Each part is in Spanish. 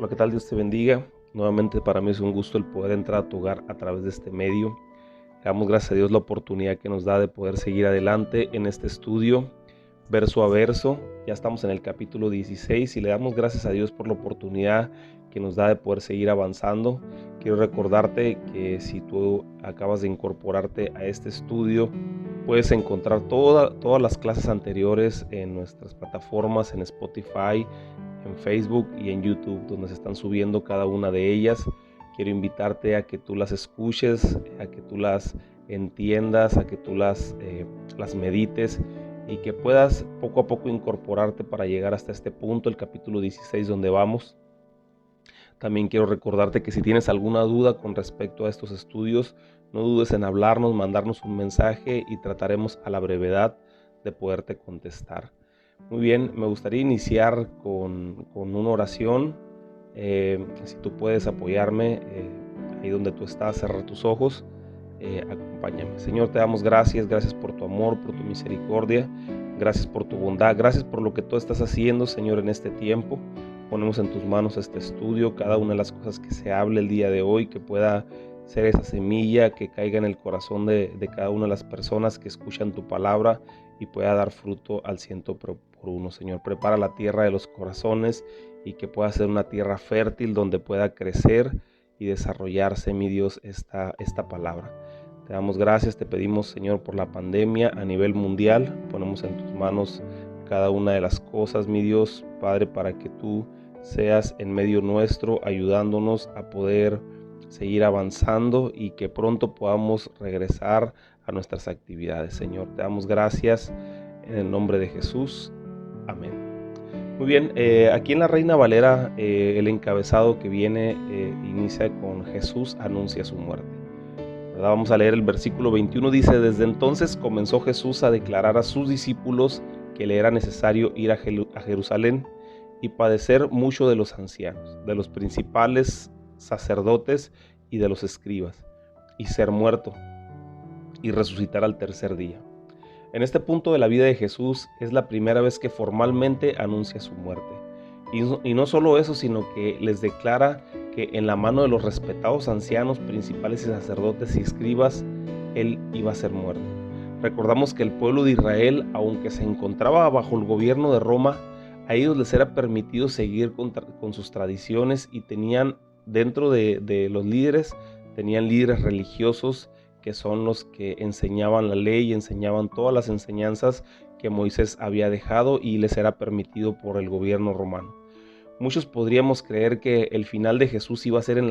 Hola, ¿qué tal? Dios te bendiga. Nuevamente para mí es un gusto el poder entrar a tu hogar a través de este medio. Le damos gracias a Dios la oportunidad que nos da de poder seguir adelante en este estudio, verso a verso. Ya estamos en el capítulo 16 y le damos gracias a Dios por la oportunidad que nos da de poder seguir avanzando. Quiero recordarte que si tú acabas de incorporarte a este estudio, puedes encontrar todas las clases anteriores en nuestras plataformas, en Spotify, en Facebook y en YouTube, donde se están subiendo cada una de ellas. Quiero invitarte a que tú las escuches, a que tú las entiendas, a que tú las medites y que puedas poco a poco incorporarte para llegar hasta este punto, el capítulo 16 donde vamos. También quiero recordarte que si tienes alguna duda con respecto a estos estudios, no dudes en hablarnos, mandarnos un mensaje y trataremos a la brevedad de poderte contestar. Muy bien, me gustaría iniciar con una oración. Si tú puedes apoyarme ahí donde tú estás, cerrar tus ojos, acompáñame. Señor, te damos gracias por tu amor, por tu misericordia, gracias por tu bondad, gracias por lo que tú estás haciendo, Señor, en este tiempo. Ponemos en tus manos este estudio, cada una de las cosas que se hable el día de hoy, que pueda ser esa semilla que caiga en el corazón de cada una de las personas que escuchan tu palabra y pueda dar fruto al 100 por 1. Señor, prepara la tierra de los corazones y que pueda ser una tierra fértil donde pueda crecer y desarrollarse, mi Dios, esta palabra. Te damos gracias, te pedimos, Señor, por la pandemia a nivel mundial. Ponemos en tus manos cada una de las cosas, mi Dios, Padre, para que tú seas en medio nuestro, ayudándonos a poder seguir avanzando y que pronto podamos regresar a nuestras actividades. Señor, te damos gracias en el nombre de Jesús. Amén. Muy bien, aquí en la Reina Valera el encabezado que viene inicia con Jesús anuncia su muerte. ¿Verdad? Vamos a leer el versículo 21, dice: desde entonces comenzó Jesús a declarar a sus discípulos que le era necesario ir a Jerusalén y padecer mucho de los ancianos, de los principales sacerdotes y de los escribas, y ser muerto y resucitar al tercer día. En este punto de la vida de Jesús es la primera vez que formalmente anuncia su muerte. Y no solo eso, sino que les declara que en la mano de los respetados ancianos, principales y sacerdotes y escribas, él iba a ser muerto. Recordamos que el pueblo de Israel, aunque se encontraba bajo el gobierno de Roma, a ellos les era permitido seguir con sus tradiciones y tenían dentro de los líderes, tenían líderes religiosos que son los que enseñaban la ley, enseñaban todas las enseñanzas que Moisés había dejado y les era permitido por el gobierno romano. Muchos podríamos creer que el final de Jesús iba a ser en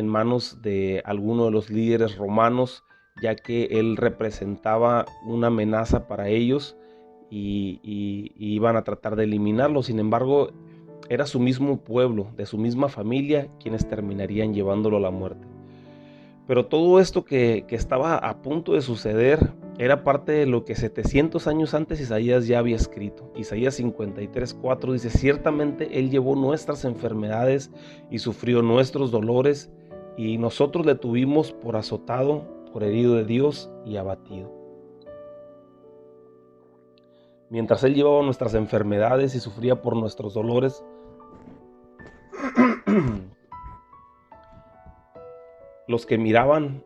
manos de alguno de los líderes romanos, ya que él representaba una amenaza para ellos y iban a tratar de eliminarlo. Sin embargo, era su mismo pueblo, de su misma familia, quienes terminarían llevándolo a la muerte. Pero todo esto que estaba a punto de suceder era parte de lo que 700 años antes Isaías ya había escrito. Isaías 53:4 dice: ciertamente Él llevó nuestras enfermedades y sufrió nuestros dolores, y nosotros le tuvimos por azotado, por herido de Dios y abatido. Mientras Él llevaba nuestras enfermedades y sufría por nuestros dolores, los que miraban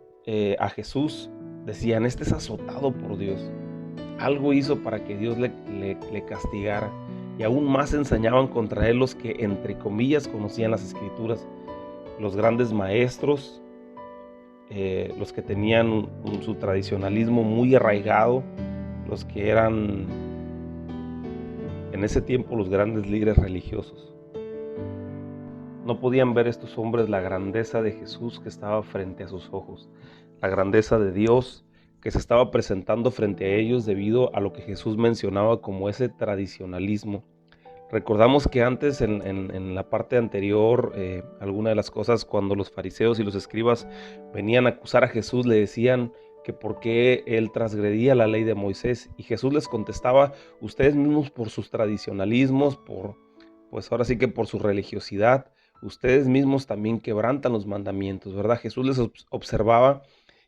a Jesús decían: este es azotado por Dios. Algo hizo para que Dios le castigara. Y aún más ensañaban contra él los que, entre comillas, conocían las escrituras. Los grandes maestros, los que tenían su tradicionalismo muy arraigado, los que eran en ese tiempo los grandes líderes religiosos. No podían ver estos hombres la grandeza de Jesús que estaba frente a sus ojos, la grandeza de Dios que se estaba presentando frente a ellos debido a lo que Jesús mencionaba como ese tradicionalismo. Recordamos que antes en la parte anterior, alguna de las cosas, cuando los fariseos y los escribas venían a acusar a Jesús, le decían que por qué él transgredía la ley de Moisés, y Jesús les contestaba: ustedes mismos por sus tradicionalismos, pues ahora sí que por su religiosidad, ustedes mismos también quebrantan los mandamientos, ¿verdad? Jesús les observaba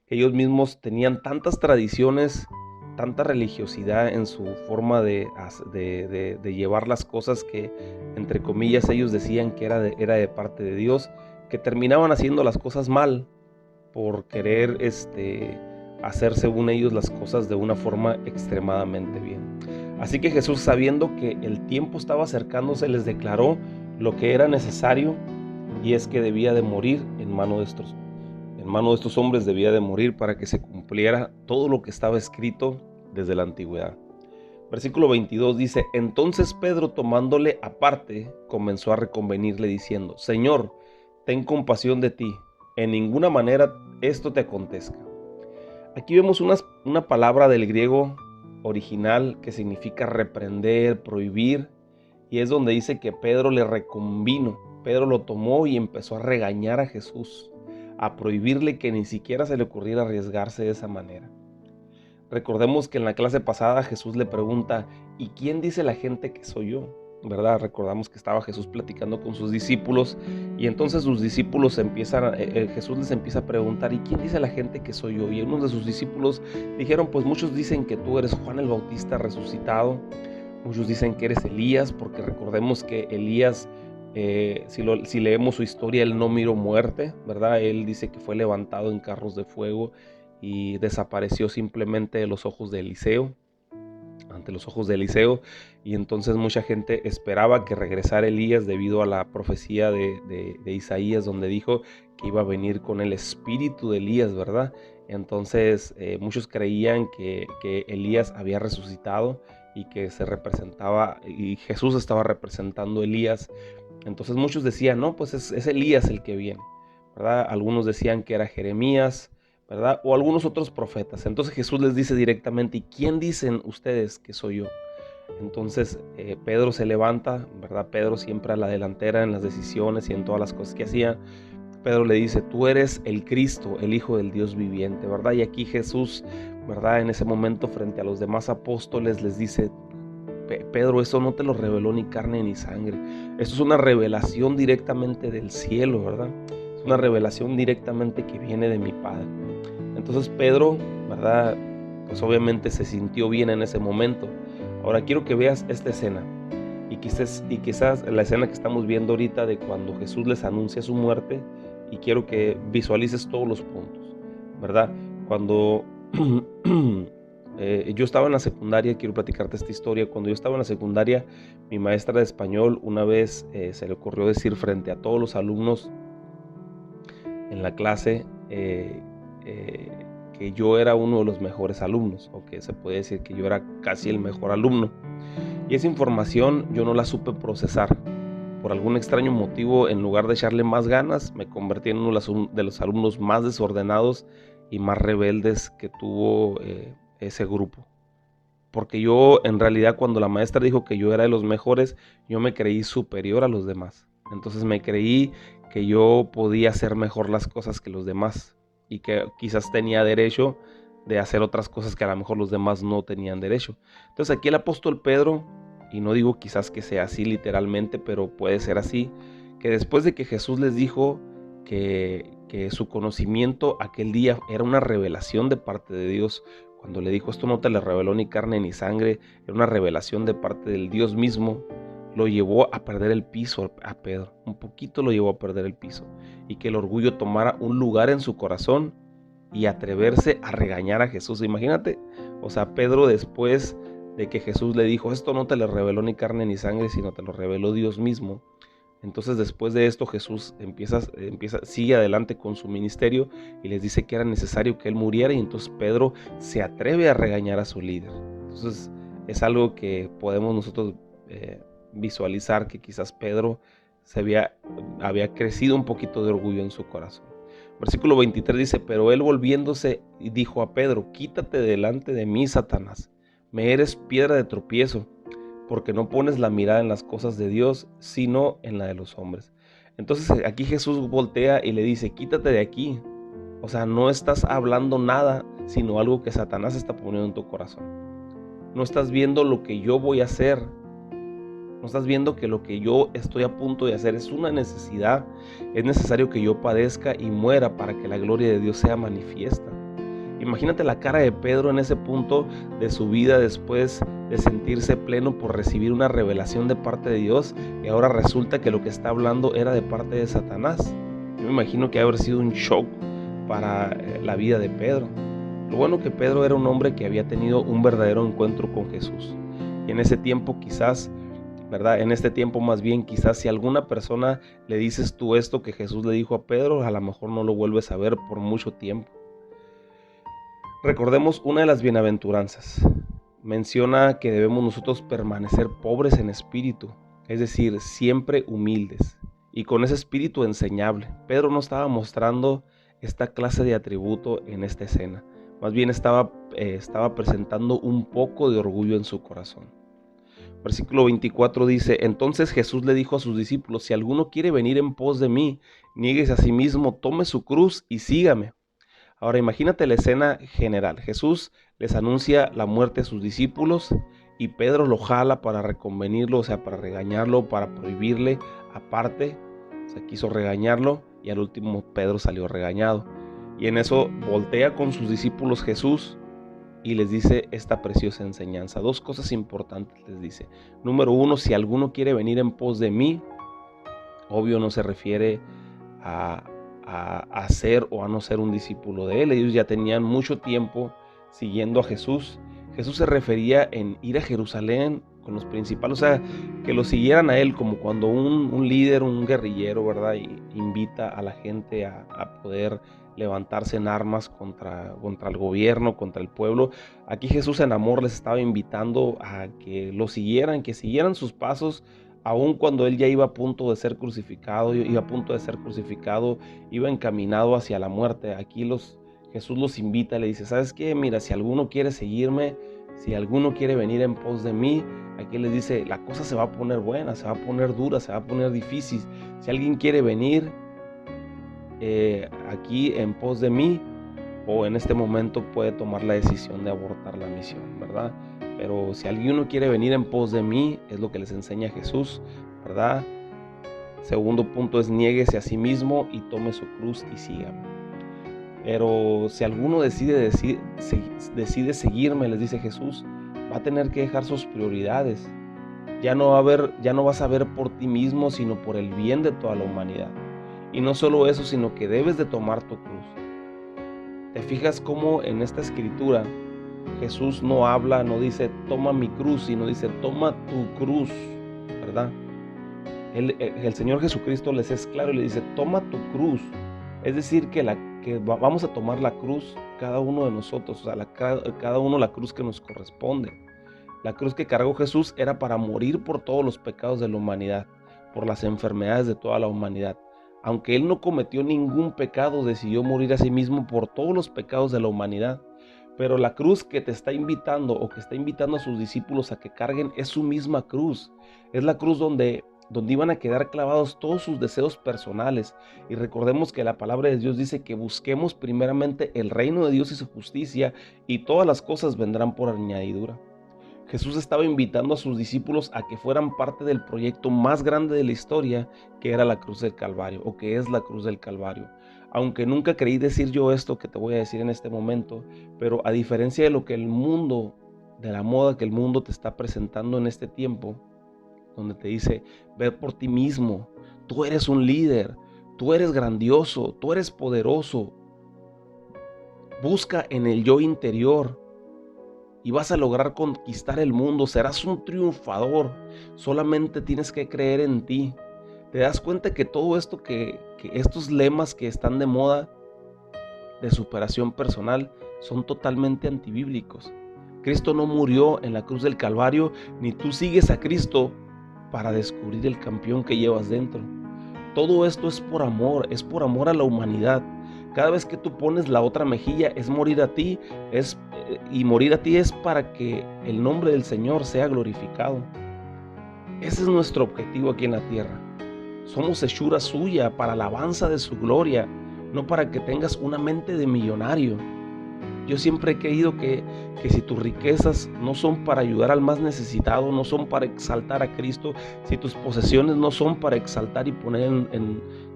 que ellos mismos tenían tantas tradiciones tanta religiosidad en su forma de llevar las cosas que, entre comillas, ellos decían que era de parte de Dios, que terminaban haciendo las cosas mal por querer hacer según ellos las cosas de una forma extremadamente bien. Así que Jesús, sabiendo que el tiempo estaba acercándose, les declaró lo que era necesario, y es que debía de morir en mano de estos hombres, debía de morir para que se cumpliera todo lo que estaba escrito desde la antigüedad. Versículo 22 dice: entonces Pedro, tomándole aparte, comenzó a reconvenirle diciendo: Señor, ten compasión de ti, en ninguna manera esto te acontezca. Aquí vemos una palabra del griego original que significa reprender, prohibir, y es donde dice que Pedro le reconvino. Pedro lo tomó y empezó a regañar a Jesús, a prohibirle que ni siquiera se le ocurriera arriesgarse de esa manera. Recordemos que en la clase pasada Jesús le pregunta: ¿y quién dice la gente que soy yo? ¿Verdad? Recordamos que estaba Jesús platicando con sus discípulos, y entonces sus discípulos Jesús les empieza a preguntar: ¿y quién dice la gente que soy yo? Y unos de sus discípulos dijeron: pues muchos dicen que tú eres Juan el Bautista resucitado, muchos dicen que eres Elías, porque recordemos que Elías, si leemos su historia, él no miró muerte, ¿verdad? Él dice que fue levantado en carros de fuego y desapareció simplemente ante los ojos de Eliseo, y entonces mucha gente esperaba que regresara Elías debido a la profecía de Isaías, donde dijo que iba a venir con el espíritu de Elías, ¿verdad? Entonces muchos creían que Elías había resucitado y que se representaba, y Jesús estaba representando a Elías. Entonces muchos decían: no, pues es Elías el que viene, ¿verdad? Algunos decían que era Jeremías, ¿verdad? O algunos otros profetas. Entonces Jesús les dice directamente: ¿y quién dicen ustedes que soy yo? Entonces Pedro se levanta, ¿verdad? Pedro siempre a la delantera en las decisiones y en todas las cosas que hacía. Pedro le dice: tú eres el Cristo, el Hijo del Dios viviente, ¿verdad? Y aquí Jesús, ¿verdad?, en ese momento frente a los demás apóstoles les dice: Pedro, eso no te lo reveló ni carne ni sangre. Esto es una revelación directamente del cielo, ¿verdad? Es una revelación directamente que viene de mi Padre. Entonces Pedro, ¿verdad?, pues obviamente se sintió bien en ese momento. Ahora quiero que veas esta escena, y quizás la escena que estamos viendo ahorita de cuando Jesús les anuncia su muerte, y quiero que visualices todos los puntos, ¿verdad? Cuando yo estaba en la secundaria, quiero platicarte esta historia. Cuando yo estaba en la secundaria, mi maestra de español una vez se le ocurrió decir frente a todos los alumnos en la clase que yo era uno de los mejores alumnos, o que se puede decir que yo era casi el mejor alumno. Y esa información yo no la supe procesar. Por algún extraño motivo, en lugar de echarle más ganas, me convertí en uno de los alumnos más desordenados y más rebeldes que tuvo ese grupo. Porque yo, en realidad, cuando la maestra dijo que yo era de los mejores, yo me creí superior a los demás. Entonces me creí que yo podía hacer mejor las cosas que los demás, y que quizás tenía derecho de hacer otras cosas que a lo mejor los demás no tenían derecho. Entonces aquí el apóstol Pedro, y no digo quizás que sea así literalmente, pero puede ser así, que después de que Jesús les dijo que su conocimiento aquel día era una revelación de parte de Dios, cuando le dijo: esto no te lo reveló ni carne ni sangre, era una revelación de parte del Dios mismo, lo llevó a perder el piso a Pedro, un poquito lo llevó a perder el piso, y que el orgullo tomara un lugar en su corazón y atreverse a regañar a Jesús. Imagínate, o sea, Pedro, después de que Jesús le dijo: esto no te lo reveló ni carne ni sangre, sino te lo reveló Dios mismo. Entonces después de esto Jesús sigue adelante con su ministerio y les dice que era necesario que él muriera, y entonces Pedro se atreve a regañar a su líder. Entonces es algo que podemos nosotros visualizar, que quizás Pedro había crecido un poquito de orgullo en su corazón. Versículo 23 dice: pero él, volviéndose, dijo a Pedro: quítate delante de mí, Satanás, me eres piedra de tropiezo, porque no pones la mirada en las cosas de Dios, sino en la de los hombres. Entonces aquí Jesús voltea y le dice: quítate de aquí. O sea, no estás hablando nada, sino algo que Satanás está poniendo en tu corazón. No estás viendo lo que yo voy a hacer. No estás viendo que lo que yo estoy a punto de hacer es una necesidad. Es necesario que yo padezca y muera para que la gloria de Dios sea manifiesta. Imagínate la cara de Pedro en ese punto de su vida después de sentirse pleno por recibir una revelación de parte de Dios y ahora resulta que lo que está hablando era de parte de Satanás. Yo me imagino que haber sido un shock para la vida de Pedro. Lo bueno que Pedro era un hombre que había tenido un verdadero encuentro con Jesús. Y en ese tiempo quizás, ¿verdad? En este tiempo más bien quizás si a alguna persona le dices tú esto que Jesús le dijo a Pedro, a lo mejor no lo vuelves a ver por mucho tiempo. Recordemos una de las bienaventuranzas. Menciona que debemos nosotros permanecer pobres en espíritu, es decir, siempre humildes y con ese espíritu enseñable. Pedro no estaba mostrando esta clase de atributo en esta escena, más bien estaba presentando un poco de orgullo en su corazón. Versículo 24 dice: entonces Jesús le dijo a sus discípulos: si alguno quiere venir en pos de mí, niéguese a sí mismo, tome su cruz y sígame. Ahora imagínate la escena general. Jesús les anuncia la muerte a sus discípulos y Pedro lo jala para reconvenirlo, o sea, para regañarlo, para prohibirle aparte. O sea, quiso regañarlo y al último Pedro salió regañado. Y en eso voltea con sus discípulos Jesús y les dice esta preciosa enseñanza. Dos cosas importantes les dice. Número uno, si alguno quiere venir en pos de mí, obvio no se refiere a ser o a no ser un discípulo de él. Ellos ya tenían mucho tiempo siguiendo a Jesús. Jesús se refería en ir a Jerusalén con los principales, o sea, que lo siguieran a él, como cuando un líder, un guerrillero, ¿verdad? Y invita a la gente a poder levantarse en armas contra el gobierno, contra el pueblo. Aquí Jesús en amor les estaba invitando a que lo siguieran, que siguieran sus pasos, aun cuando él ya iba a punto de ser crucificado, iba encaminado hacia la muerte. Aquí Jesús los invita, le dice: ¿sabes qué? Mira, si alguno quiere seguirme, si alguno quiere venir en pos de mí, aquí les dice, la cosa se va a poner buena, se va a poner dura, se va a poner difícil. Si alguien quiere venir aquí en pos de mí, o en este momento puede tomar la decisión de abortar la misión, ¿verdad? Pero si alguno quiere venir en pos de mí, es lo que les enseña Jesús, ¿verdad? Segundo punto es: niéguese a sí mismo y tome su cruz y sígame. Pero si alguno decide seguirme, les dice Jesús, va a tener que dejar sus prioridades. Ya no vas a ver por ti mismo, sino por el bien de toda la humanidad. Y no solo eso, sino que debes de tomar tu cruz. ¿Te fijas cómo en esta escritura Jesús no dice toma mi cruz, sino dice toma tu cruz, ¿verdad? El Señor Jesucristo les es claro y le dice toma tu cruz. Es decir, que vamos a tomar la cruz cada uno de nosotros, o sea, cada uno la cruz que nos corresponde. La cruz que cargó Jesús era para morir por todos los pecados de la humanidad, por las enfermedades de toda la humanidad. Aunque Él no cometió ningún pecado, decidió morir a sí mismo por todos los pecados de la humanidad. Pero la cruz que te está invitando o que está invitando a sus discípulos a que carguen es su misma cruz. Es la cruz donde iban a quedar clavados todos sus deseos personales. Y recordemos que la palabra de Dios dice que busquemos primeramente el reino de Dios y su justicia, y todas las cosas vendrán por añadidura. Jesús estaba invitando a sus discípulos a que fueran parte del proyecto más grande de la historia, que era la cruz del Calvario, o que es la cruz del Calvario. Aunque nunca creí decir yo esto que te voy a decir en este momento, pero a diferencia de lo que de la moda que el mundo te está presentando en este tiempo, donde te dice, ve por ti mismo, tú eres un líder, tú eres grandioso, tú eres poderoso, busca en el yo interior y vas a lograr conquistar el mundo, serás un triunfador, solamente tienes que creer en ti. Te das cuenta que todo esto, que estos lemas que están de moda de superación personal son totalmente antibíblicos. Cristo no murió en la cruz del Calvario, ni tú sigues a Cristo para descubrir el campeón que llevas dentro. Todo esto es por amor a la humanidad. Cada vez que tú pones la otra mejilla es morir a ti, y morir a ti es para que el nombre del Señor sea glorificado. Ese es nuestro objetivo aquí en la tierra. Somos hechura suya para alabanza de su gloria, no para que tengas una mente de millonario. Yo siempre he creído que si tus riquezas no son para ayudar al más necesitado, no son para exaltar a Cristo, si tus posesiones no son para exaltar y poner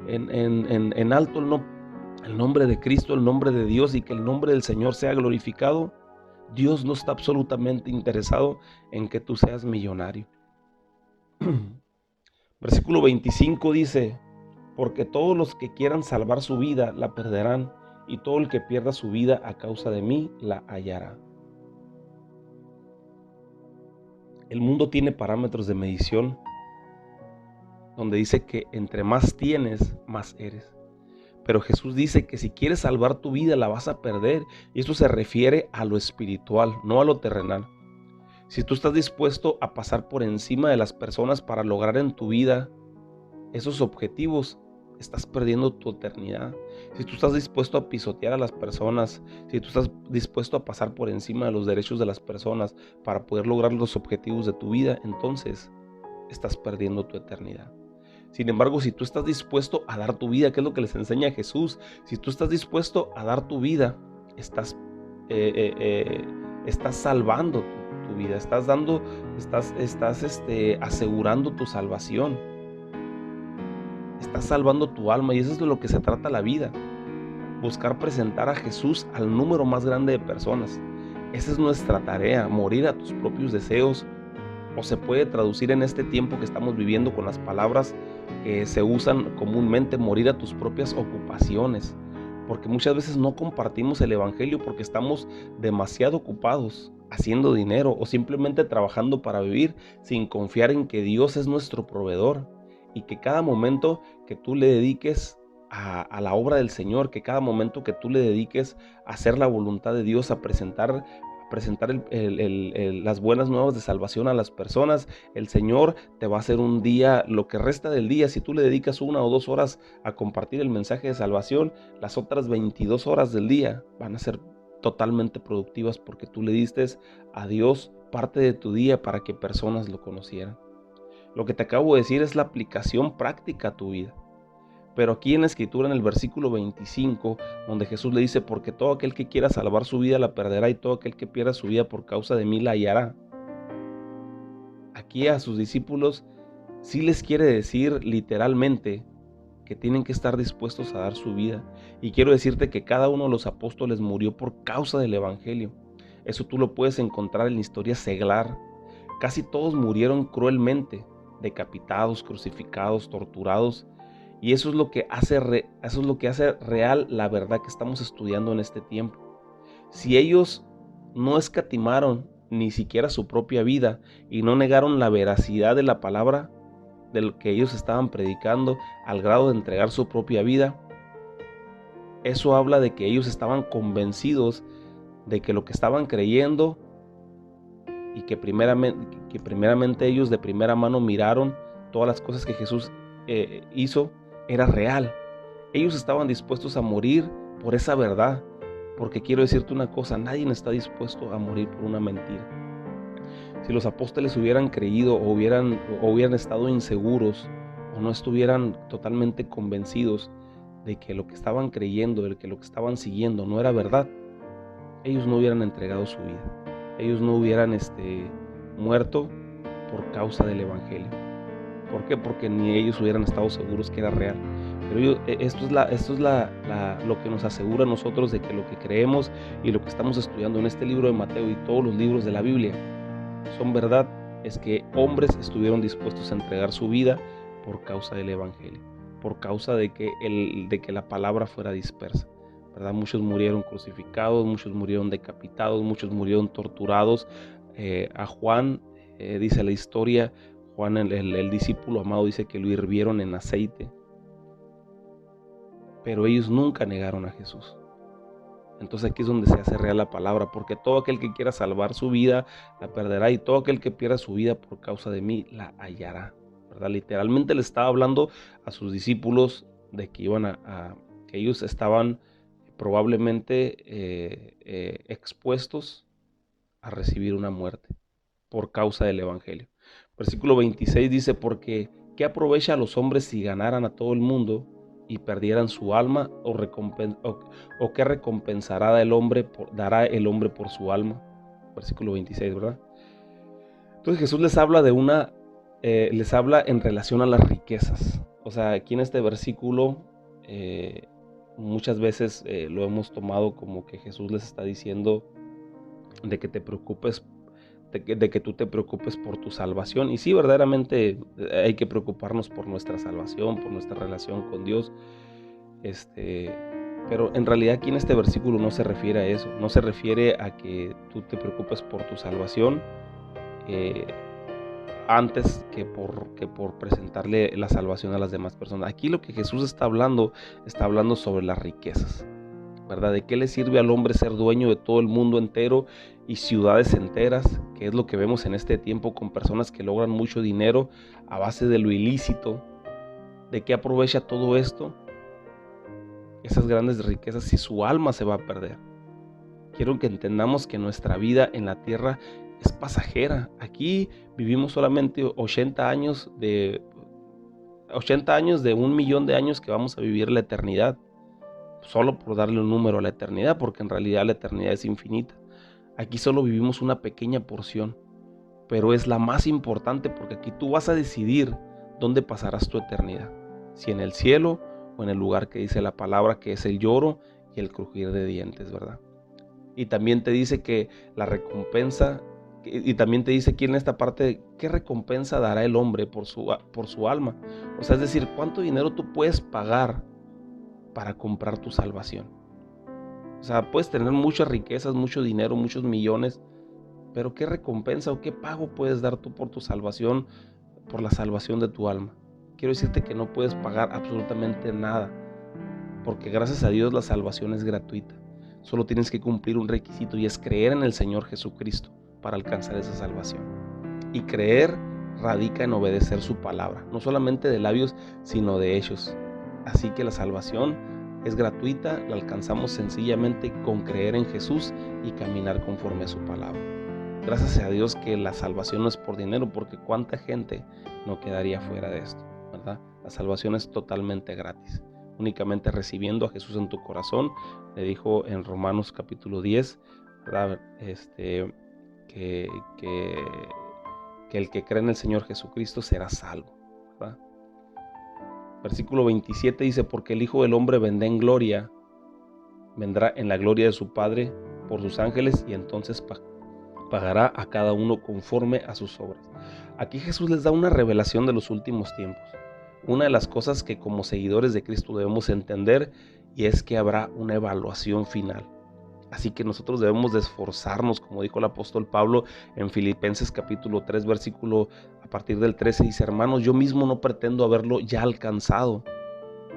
en alto el nombre de Cristo, el nombre de Dios y que el nombre del Señor sea glorificado, Dios no está absolutamente interesado en que tú seas millonario. Versículo 25 dice, porque todos los que quieran salvar su vida la perderán, y todo el que pierda su vida a causa de mí la hallará. El mundo tiene parámetros de medición donde dice que entre más tienes, más eres. Pero Jesús dice que si quieres salvar tu vida la vas a perder, y esto se refiere a lo espiritual, no a lo terrenal. Si tú estás dispuesto a pasar por encima de las personas para lograr en tu vida esos objetivos, estás perdiendo tu eternidad. Si tú estás dispuesto a pisotear a las personas, si tú estás dispuesto a pasar por encima de los derechos de las personas para poder lograr los objetivos de tu vida, entonces estás perdiendo tu eternidad. Sin embargo, si tú estás dispuesto a dar tu vida, que es lo que les enseña Jesús, si tú estás dispuesto a dar tu vida, estás salvando tu vida, estás asegurando tu salvación, estás salvando tu alma, y eso es de lo que se trata la vida. Buscar presentar a Jesús al número más grande de personas. Esa es nuestra tarea, morir a tus propios deseos. O se puede traducir en este tiempo que estamos viviendo con las palabras que se usan comúnmente, morir a tus propias ocupaciones. Porque muchas veces no compartimos el evangelio porque estamos demasiado ocupados haciendo dinero o simplemente trabajando para vivir, sin confiar en que Dios es nuestro proveedor, y que cada momento que tú le dediques a la obra del Señor, que cada momento que tú le dediques a hacer la voluntad de Dios, a presentar las buenas nuevas de salvación a las personas, el Señor te va a hacer un día, lo que resta del día, si tú le dedicas 1 o 2 horas a compartir el mensaje de salvación, las otras 22 horas del día van a ser totalmente productivas porque tú le diste a Dios parte de tu día para que personas lo conocieran. Lo que te acabo de decir es la aplicación práctica a tu vida. Pero aquí en la escritura, en el versículo 25, donde Jesús le dice, porque todo aquel que quiera salvar su vida la perderá, y todo aquel que pierda su vida por causa de mí la hallará. Aquí a sus discípulos sí les quiere decir literalmente que tienen que estar dispuestos a dar su vida. Y quiero decirte que cada uno de los apóstoles murió por causa del evangelio. Eso tú lo puedes encontrar en la historia seglar. Casi todos murieron cruelmente, decapitados, crucificados, torturados. Y eso es lo que hace real la verdad que estamos estudiando en este tiempo. Si ellos no escatimaron ni siquiera su propia vida y no negaron la veracidad de la palabra de lo que ellos estaban predicando al grado de entregar su propia vida, eso habla de que ellos estaban convencidos de que lo que estaban creyendo, y que primeramente ellos de primera mano miraron todas las cosas que Jesús hizo, era real. Ellos estaban dispuestos a morir por esa verdad, porque quiero decirte una cosa, nadie está dispuesto a morir por una mentira. Si los apóstoles hubieran creído o hubieran estado inseguros o no estuvieran totalmente convencidos de que lo que estaban creyendo, de que lo que estaban siguiendo no era verdad, ellos no hubieran entregado su vida. Ellos no hubieran muerto por causa del evangelio. ¿Por qué? Porque ni ellos hubieran estado seguros que era real. Pero esto es lo que nos asegura a nosotros de que lo que creemos y lo que estamos estudiando en este libro de Mateo y todos los libros de la Biblia son verdad, es que hombres estuvieron dispuestos a entregar su vida por causa del evangelio, por causa de que la palabra fuera dispersa, ¿verdad? Muchos murieron crucificados, muchos murieron decapitados, muchos murieron torturados. A Juan, dice la historia, Juan, el discípulo amado, dice que lo hirvieron en aceite. Pero ellos nunca negaron a Jesús. Entonces aquí es donde se hace real la palabra, porque todo aquel que quiera salvar su vida la perderá, y todo aquel que pierda su vida por causa de mí la hallará, ¿verdad? Literalmente le estaba hablando a sus discípulos de que que ellos estaban probablemente expuestos a recibir una muerte por causa del evangelio. Versículo 26 dice, porque ¿qué aprovecha a los hombres si ganaran a todo el mundo y perdieran su alma? ¿O qué recompensará dará el hombre por su alma? Versículo 26, ¿verdad? Entonces Jesús les habla en relación a las riquezas. O sea, aquí en este versículo muchas veces lo hemos tomado como que Jesús les está diciendo de que te preocupes, de que tú te preocupes por tu salvación. Y sí, verdaderamente hay que preocuparnos por nuestra salvación, por nuestra relación con Dios. Este, pero en realidad aquí en este versículo no se refiere a eso, no se refiere a que tú te preocupes por tu salvación eh, antes que por presentarle la salvación a las demás personas. Aquí lo que Jesús está hablando sobre las riquezas, ¿verdad? ¿De qué le sirve al hombre ser dueño de todo el mundo entero y ciudades enteras? Que es lo que vemos en este tiempo con personas que logran mucho dinero a base de lo ilícito. ¿De qué aprovecha todo esto? Esas grandes riquezas, si su alma se va a perder. Quiero que entendamos que nuestra vida en la tierra es pasajera. Aquí vivimos solamente 80 años de 1.000.000 de años que vamos a vivir la eternidad. Solo por darle un número a la eternidad, porque en realidad la eternidad es infinita. Aquí solo vivimos una pequeña porción, pero es la más importante porque aquí tú vas a decidir dónde pasarás tu eternidad. Si en el cielo o en el lugar que dice la palabra, que es el lloro y el crujir de dientes, ¿verdad? Y también te dice que la recompensa, y también te dice aquí en esta parte, ¿qué recompensa dará el hombre por su alma? O sea, es decir, ¿cuánto dinero tú puedes pagar para comprar tu salvación? O sea, puedes tener muchas riquezas, mucho dinero, muchos millones, pero ¿qué recompensa o qué pago puedes dar tú por tu salvación, por la salvación de tu alma? Quiero decirte que no puedes pagar absolutamente nada, porque gracias a Dios la salvación es gratuita. Solo tienes que cumplir un requisito y es creer en el Señor Jesucristo para alcanzar esa salvación. Y creer radica en obedecer su palabra, no solamente de labios, sino de hechos. Así que la salvación es gratuita, la alcanzamos sencillamente con creer en Jesús y caminar conforme a su palabra. Gracias a Dios que la salvación no es por dinero, porque cuánta gente no quedaría fuera de esto, ¿verdad? La salvación es totalmente gratis. Únicamente recibiendo a Jesús en tu corazón, le dijo en Romanos capítulo 10, ¿verdad? Que el que cree en el Señor Jesucristo será salvo, ¿verdad? Versículo 27 dice, porque el Hijo del Hombre vendrá en la gloria de su Padre por sus ángeles y entonces pagará a cada uno conforme a sus obras. Aquí Jesús les da una revelación de los últimos tiempos. Una de las cosas que como seguidores de Cristo debemos entender y es que habrá una evaluación final. Así que nosotros debemos de esforzarnos, como dijo el apóstol Pablo en Filipenses capítulo 3, versículo a partir del 13, dice, hermanos, yo mismo no pretendo haberlo ya alcanzado.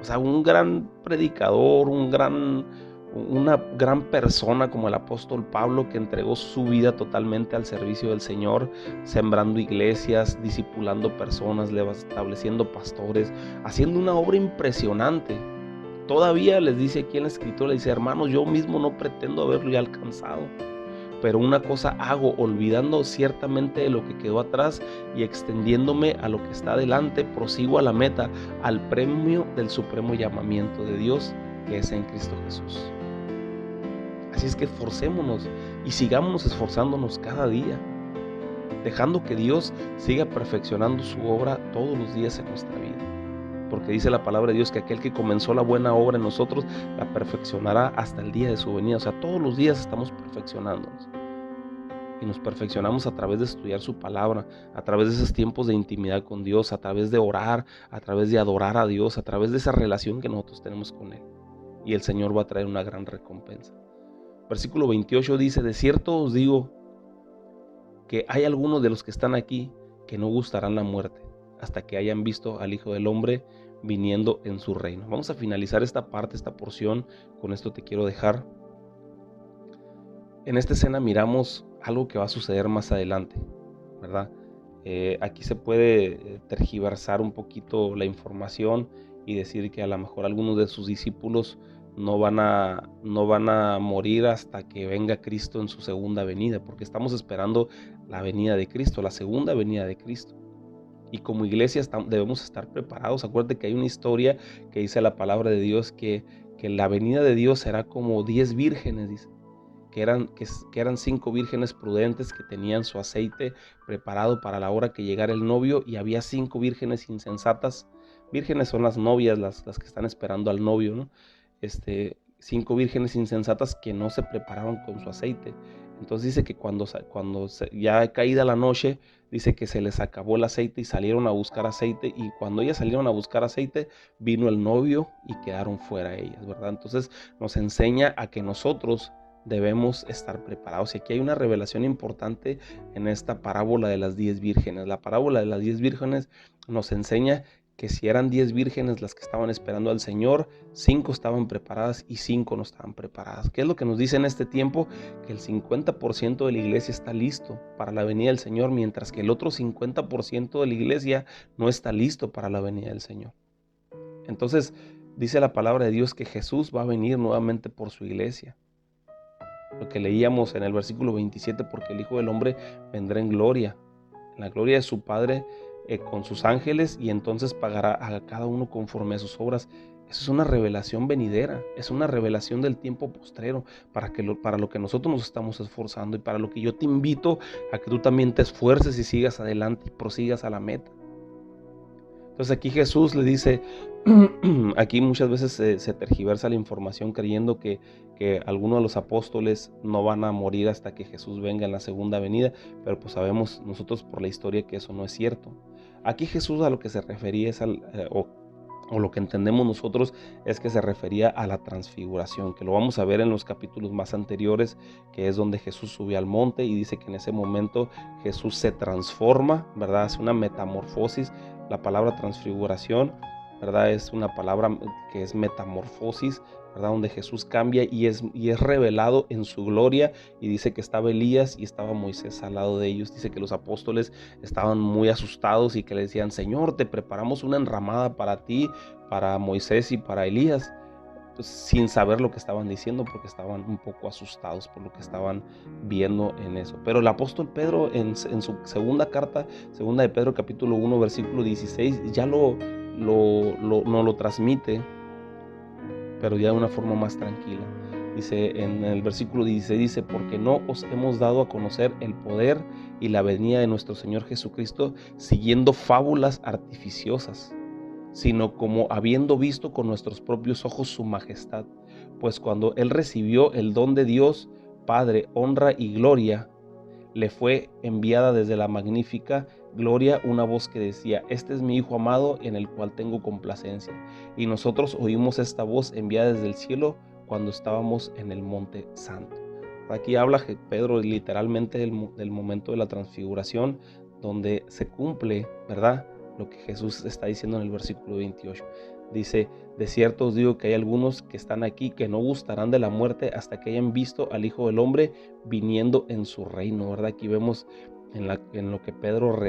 O sea, un gran predicador, una gran persona como el apóstol Pablo, que entregó su vida totalmente al servicio del Señor, sembrando iglesias, discipulando personas, estableciendo pastores, haciendo una obra impresionante. Todavía les dice aquí en la escritura, le dice, hermanos, yo mismo no pretendo haberlo ya alcanzado, pero una cosa hago, olvidando ciertamente de lo que quedó atrás y extendiéndome a lo que está adelante, prosigo a la meta, al premio del supremo llamamiento de Dios, que es en Cristo Jesús. Así es que esforcémonos y sigámonos esforzándonos cada día, dejando que Dios siga perfeccionando su obra todos los días en nuestra vida. Porque dice la palabra de Dios que aquel que comenzó la buena obra en nosotros la perfeccionará hasta el día de su venida. O sea, todos los días estamos perfeccionándonos. Y nos perfeccionamos a través de estudiar su palabra, a través de esos tiempos de intimidad con Dios, a través de orar, a través de adorar a Dios, a través de esa relación que nosotros tenemos con Él. Y el Señor va a traer una gran recompensa. Versículo 28 dice, de cierto os digo que hay algunos de los que están aquí que no gustarán la muerte hasta que hayan visto al Hijo del Hombre viniendo en su reino. Vamos a finalizar esta parte, esta porción. Con esto te quiero dejar. En esta escena miramos algo que va a suceder más adelante, ¿verdad? Aquí se puede tergiversar un poquito la información y decir que a lo mejor algunos de sus discípulos no van a morir hasta que venga Cristo en su segunda venida, porque estamos esperando la venida de Cristo, la segunda venida de Cristo. Y como iglesia debemos estar preparados. Acuérdate que hay una historia que dice la palabra de Dios que la venida de Dios será como 10 vírgenes, dice. Que eran 5 vírgenes prudentes que tenían su aceite preparado para la hora que llegara el novio, y había 5 vírgenes insensatas. Vírgenes son las novias, las que están esperando al novio, ¿no? 5 vírgenes insensatas que no se prepararon con su aceite. Entonces dice que ya caída la noche, dice que se les acabó el aceite y salieron a buscar aceite, y cuando ellas salieron a buscar aceite, vino el novio y quedaron fuera ellas, ¿verdad? Entonces nos enseña a que nosotros debemos estar preparados. Y aquí hay una revelación importante en esta parábola de las 10 vírgenes. La parábola de las 10 vírgenes nos enseña que si eran 10 vírgenes las que estaban esperando al Señor, 5 estaban preparadas y 5 no estaban preparadas. ¿Qué es lo que nos dice en este tiempo? Que el 50% de la iglesia está listo para la venida del Señor, mientras que el otro 50% de la iglesia no está listo para la venida del Señor. Entonces, dice la palabra de Dios que Jesús va a venir nuevamente por su iglesia. Lo que leíamos en el versículo 27, porque el Hijo del Hombre vendrá en gloria, en la gloria de su Padre, con sus ángeles, y entonces pagará a cada uno conforme a sus obras. Eso es una revelación venidera, es una revelación del tiempo postrero, para lo que nosotros nos estamos esforzando, y para lo que yo te invito a que tú también te esfuerces y sigas adelante y prosigas a la meta. Entonces aquí Jesús le dice, aquí muchas veces se tergiversa la información creyendo que algunos de los apóstoles no van a morir hasta que Jesús venga en la segunda venida, pero pues sabemos nosotros por la historia que eso no es cierto. Aquí Jesús a lo que se refería es o lo que entendemos nosotros es que se refería a la transfiguración, que lo vamos a ver en los capítulos más anteriores, que es donde Jesús subió al monte y dice que en ese momento Jesús se transforma, ¿verdad? Hace una metamorfosis. La palabra transfiguración, ¿verdad? Es una palabra que es metamorfosis, ¿verdad? Donde Jesús cambia y es revelado en su gloria, y dice que estaba Elías y estaba Moisés al lado de ellos. Dice que los apóstoles estaban muy asustados y que le decían, Señor, te preparamos una enramada para ti, para Moisés y para Elías, pues, sin saber lo que estaban diciendo, porque estaban un poco asustados por lo que estaban viendo en eso. Pero el apóstol Pedro en su segunda carta, segunda de Pedro capítulo 1 versículo 16, ya nos lo transmite, pero ya de una forma más tranquila. Dice en el versículo 16, dice, porque no os hemos dado a conocer el poder y la venida de nuestro Señor Jesucristo siguiendo fábulas artificiosas, sino como habiendo visto con nuestros propios ojos su majestad. Pues cuando él recibió el don de Dios Padre, honra y gloria, le fue enviada desde la magnífica gloria una voz que decía, este es mi Hijo amado en el cual tengo complacencia. Y nosotros oímos esta voz enviada desde el cielo cuando estábamos en el monte santo. Aquí habla Pedro literalmente del momento de la transfiguración, donde se cumple, ¿verdad?, lo que Jesús está diciendo en el versículo 28. Dice, de cierto os digo que hay algunos que están aquí que no gustarán de la muerte hasta que hayan visto al Hijo del Hombre viniendo en su reino, ¿verdad? Aquí vemos en lo que Pedro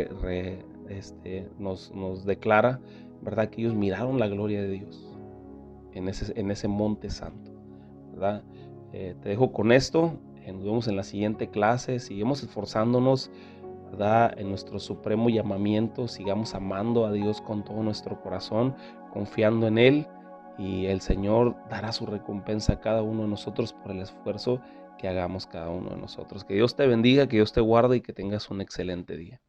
nos declara, ¿verdad?, que ellos miraron la gloria de Dios en ese monte santo, ¿verdad? Te dejo con esto, nos vemos en la siguiente clase, seguimos esforzándonos, ¿verdad?, en nuestro supremo llamamiento, sigamos amando a Dios con todo nuestro corazón, confiando en Él, y el Señor dará su recompensa a cada uno de nosotros por el esfuerzo que hagamos cada uno de nosotros. Que Dios te bendiga, que Dios te guarde y que tengas un excelente día.